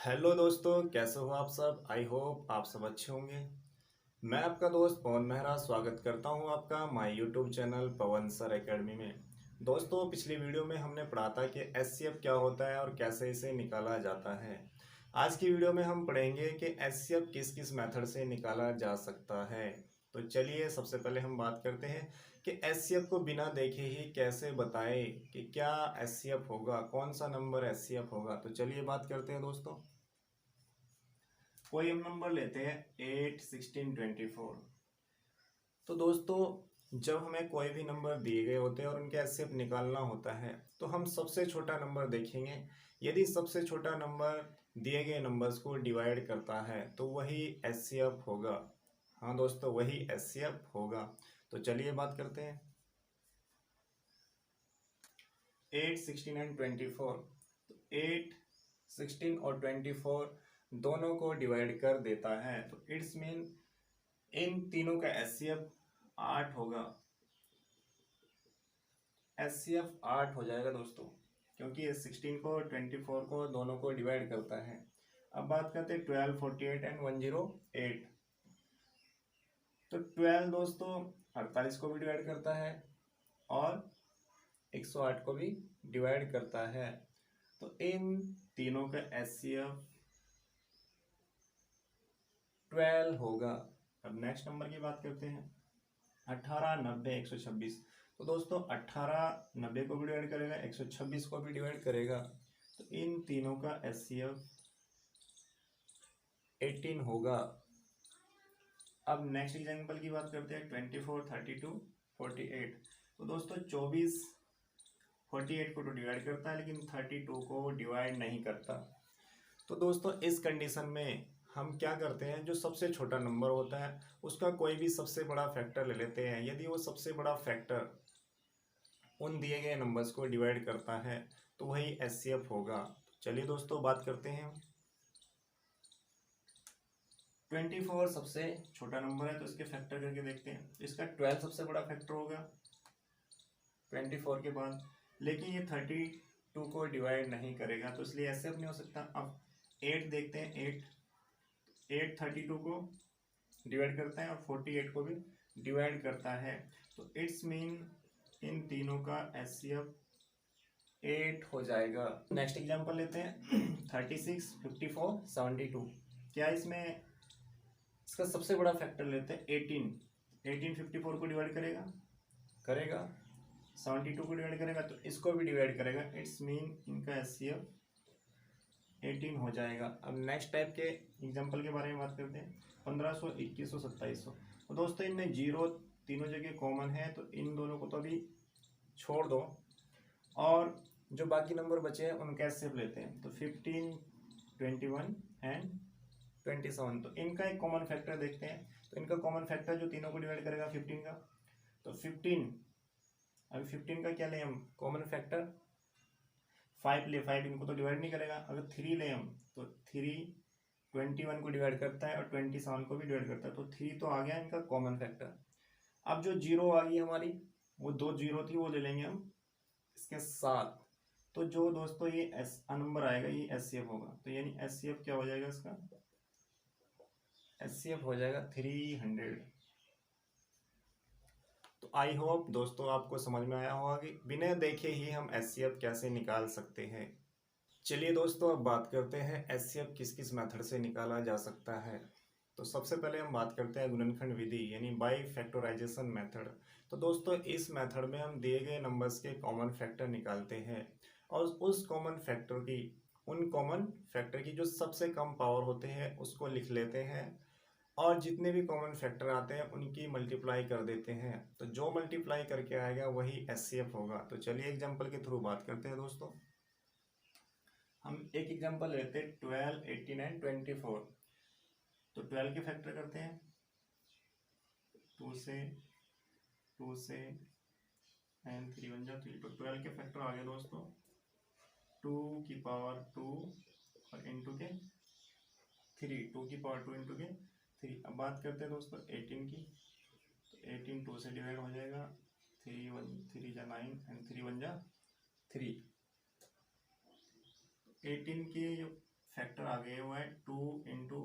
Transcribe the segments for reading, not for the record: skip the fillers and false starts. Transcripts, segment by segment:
Hello दोस्तों, कैसे हो आप सब। आई होप आप सब अच्छे होंगे। मैं आपका दोस्त पवन मेहरा स्वागत करता हूं आपका my YouTube channel Pawan sir academy में। दोस्तों, पिछली वीडियो में हमने पढ़ा था कि एचसीएफ क्या होता है और कैसे इसे निकाला जाता है। आज की वीडियो में हम पढ़ेंगे कि एचसीएफ किस किस मेथड से निकाला जा सकता है। तो चलिए सबसे पहले हम बात करते हैं कि एचसीएफ को बिना देखे ही कैसे बताएं कि क्या एचसीएफ होगा, कौन सा नंबर एचसीएफ होगा। तो चलिए बात करते हैं दोस्तों। कोई हम नंबर लेते हैं 8, 16, 24। तो दोस्तों, जब हमें कोई भी नंबर दिए गए होते हैं और उनके एचसीएफ निकालना होता है तो हम सबसे छोटा नंबर देखेंगे। यदि सबसे छोटा नंबर दिए गए नंबर्स को डिवाइड करता है तो वही एचसीएफ होगा। हाँ दोस्तों, वही एचसीएफ होगा। तो चलिए बात करते हैं। 8, 16 एंड 24। तो 8, 16 और 24 दोनों को डिवाइड कर देता है तो इट्स मीन इन तीनों का एचसीएफ 8 होगा। एचसीएफ 8 हो जाएगा दोस्तों, क्योंकि ये 16 को 24 को दोनों को डिवाइड करता है। अब बात करते हैं 12, 48 एंड 108। तो 12 दोस्तों 48 को भी डिवाइड करता है और 108 को भी डिवाइड करता है। तो इन तीनों का एचसीएफ 12 होगा। अब नेक्स्ट नंबर की बात करते हैं 18, 90, 126। तो दोस्तों 18 90 को भी डिवाइड करेगा, 126 को भी डिवाइड करेगा। तो इन तीनों का एचसीएफ 18 होगा। अब नेक्स्ट एग्जांपल की बात करते हैं 24, 32, 48। तो दोस्तों 24 48 को तो डिवाइड करता है लेकिन 32 को डिवाइड नहीं करता। तो दोस्तों इस कंडीशन में हम क्या करते हैं, जो सबसे छोटा नंबर होता है उसका कोई भी सबसे बड़ा फैक्टर ले लेते हैं। यदि वो सबसे बड़ा फैक्टर उन दिए गए नंबर्स को डिवाइड करता है तो वही एचसीएफ होगा। चलिए दोस्तों बात करते हैं। 24 सबसे छोटा नंबर है तो इसके फैक्टर करके देखते हैं। इसका 12 सबसे बड़ा फैक्टर होगा 24 के बाद, लेकिन ये 32 को डिवाइड नहीं करेगा तो इसलिए एचसीएफ नहीं हो सकता। अब 8 देखते हैं। 8 32 को डिवाइड करता है और 48 को भी डिवाइड करता है। तो इट्स मीन इन तीनों का एचसीएफ 8 हो जाएगा। नेक्स्ट एग्जांपल लेते हैं 36, 54, 72। क्या इसमें इसका सबसे बड़ा फैक्टर लेते हैं 18। 18 54 को डिवाइड करेगा, करेगा 72 को डिवाइड करेगा तो इसको भी डिवाइड करेगा। इट्स मीन इनका एचसीएफ 18 हो जाएगा। अब नेक्स्ट टाइप के एग्जांपल के बारे में बात करते हैं 1500, 2100, 2700। तो दोस्तों इनमें जीरो तीनों जगह कॉमन है तो इन दोनों को तो अभी छोड़ दो और जो बाकी नंबर बचे हैं उनका एचसीएफ लेते हैं। तो 15, 21 एंड 27। तो इनका एक कॉमन फैक्टर देखते हैं। तो इनका कॉमन फैक्टर जो तीनों को डिवाइड करेगा 15 का, तो 15 अभी 15 का क्या लें हम कॉमन फैक्टर 5 ले। 5 इनको तो डिवाइड नहीं करेगा। अगर 3 ले हम तो 3 21 को डिवाइड करता है और 27 को भी डिवाइड करता है। तो 3 तो आ गया इनका कॉमन फैक्टर। अब जो जीरो आ गई हमारी, वो 2 जीरो थी, वो ले लेंगे हम इसके साथ। तो जो दोस्तों ये एस नंबर आएगा ये एचसीएफ होगा। तो यानी एचसीएफ क्या हो जाएगा, इसका एचसीएफ हो जाएगा 300। तो आई होप दोस्तों आपको समझ में आया होगा कि बिना देखे ही हम एचसीएफ कैसे निकाल सकते हैं। चलिए दोस्तों अब बात करते हैं एचसीएफ किस किस मेथड से निकाला जा सकता है। तो सबसे पहले हम बात करते हैं गुणनखंड विधि यानी बाई फैक्टराइजेशन मेथड। तो दोस्तों इस मेथड में हम दिए गए नंबर्स के कॉमन फैक्टर निकालते हैं और उस कॉमन फैक्टर की उन कॉमन फैक्टर की जो सबसे कम पावर होते हैं उसको लिख लेते हैं और जितने भी कॉमन फैक्टर आते हैं उनकी मल्टीप्लाई कर देते हैं। तो जो मल्टीप्लाई करके आएगा वही एचसीएफ होगा। तो चलिए एग्जाम्पल के थ्रू बात करते हैं दोस्तों। हम एक एग्जांपल लेते हैं 12, 18 एंड 24। तो 12 के फैक्टर करते हैं 2 से, 2 से एंड 3 1 जा 3। तो 12 के फैक्टर आ गए दोस्तों 2 की पावर 2 और इंटू के 3, 2 की पावर 2 इंटू के 3। अब बात करते हैं दोस्तों 18 की। तो 18 2 से डिवाइड हो जाएगा 3 1 3 जा 9 एंड 3 1 जा 3। 18 की जो फैक्टर आ गया हुआ है 2 ×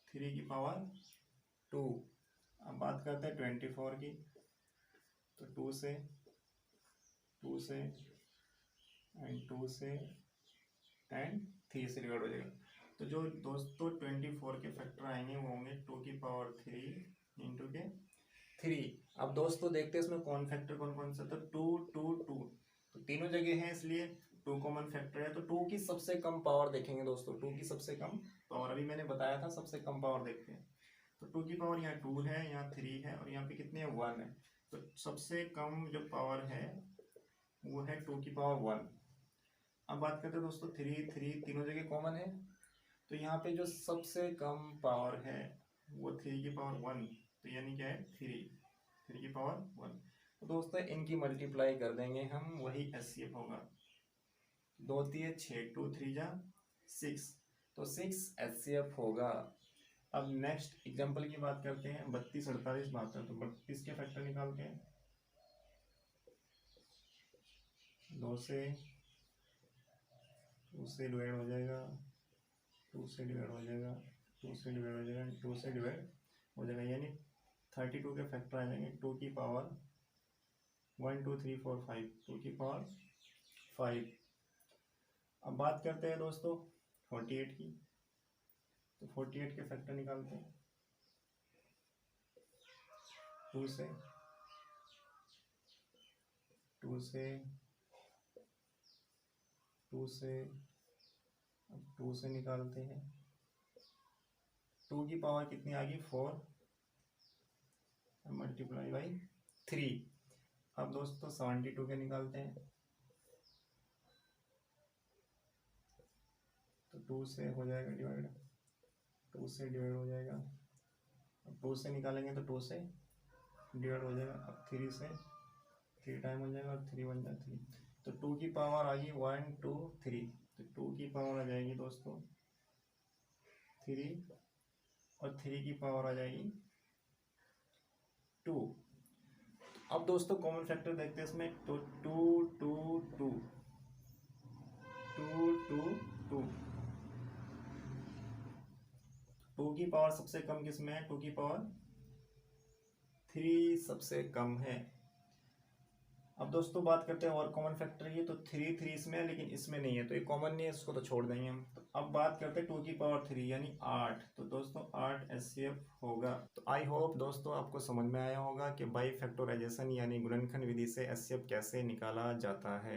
3⁻²। अब बात करते हैं 24 की, तो 2 से एंड 3 से डिवाइड हो जाएगा। तो जो दोस्तों 24 के फैक्टर आएंगे वो होंगे 2⁻³ × 3। अब दोस्तों देखते हैं इसमें कौन फैक्टर कौन कौन सा, तो 2 2 2, तो तीनों जगह है इसलिए 2 कॉमन फैक्टर है। तो 2 की सबसे कम पावर देखेंगे दोस्तों, 2 की सबसे कम पावर, अभी मैंने बताया था सबसे कम पावर देखते हैं। तो 2 की पावर यहाँ 2 है, यहाँ 3 है और यहाँ पे कितने हैं 1 है। तो सबसे कम जो पावर है वो है 2⁻1। अब बात करते हैं दोस्तों 3 3 तीनों जगह कॉमन है, तो यहाँ पे जो सबसे कम पावर है वो 3⁻1, तो यानी क्या है 3⁻1। तो दोस्तों इनकी मल्टीप्लाई कर देंगे हम, वही HCF होगा। 2 3 6 2 3 6, तो 6 HCF होगा। अब नेक्स्ट एग्जांपल की बात करते हैं, 32 48 72, तो 32 के फैक्टर निकालते हैं। 2 से डिवाइड हो जाएगा, 2 से डिवाइड हो जाएगा, 2 से डिवाइड हो जाएगा, 2 से डिवाइड हो जाएगा, यानी 32 के फैक्टर आ जाएंगे 2 की पावर 1 2 3 4 5, 2 की पावर 5। अब बात करते हैं दोस्तों 48 की, तो 48 के फैक्टर निकालते हैं। 2 से 2 से 2 से अब 2 से निकालते हैं। 2 की पावर कितनी आ गई 4 मल्टीप्लाई बाई 3। अब दोस्तों 72 के निकालते हैं, तो 2 से हो जाएगा डिवाइड, 2 से डिवाइड हो जाएगा। अब 2 से निकालेंगे तो 2 से डिवाइड हो जाएगा। अब 3 से 3 टाइम हो जाएगा और 3 1 3, तो 2 की पावर आ गई 1 2 3, तो 2 की पावर आ जाएगी दोस्तों 3 और 3 की पावर आ जाएगी 2। अब दोस्तों कॉमन फैक्टर देखते हैं इसमें, तो 2 2 2 2 2 2, 2 की पावर सबसे कम किस में है, 2 की पावर 3 सबसे कम है। अब दोस्तों बात करते हैं और कॉमन फैक्टर की, तो 3 3 इसमें है लेकिन इसमें नहीं है, तो ये कॉमन नहीं है, इसको तो छोड़ देंगे हम। तो अब बात करते हैं 2 की पावर 3 यानी 8, तो दोस्तों 8 HCF होगा। तो आई होप दोस्तों आपको समझ में आया होगा कि बाई फैक्टराइजेशन यानी गुणनखंड विधि से HCF कैसे निकाला जाता है।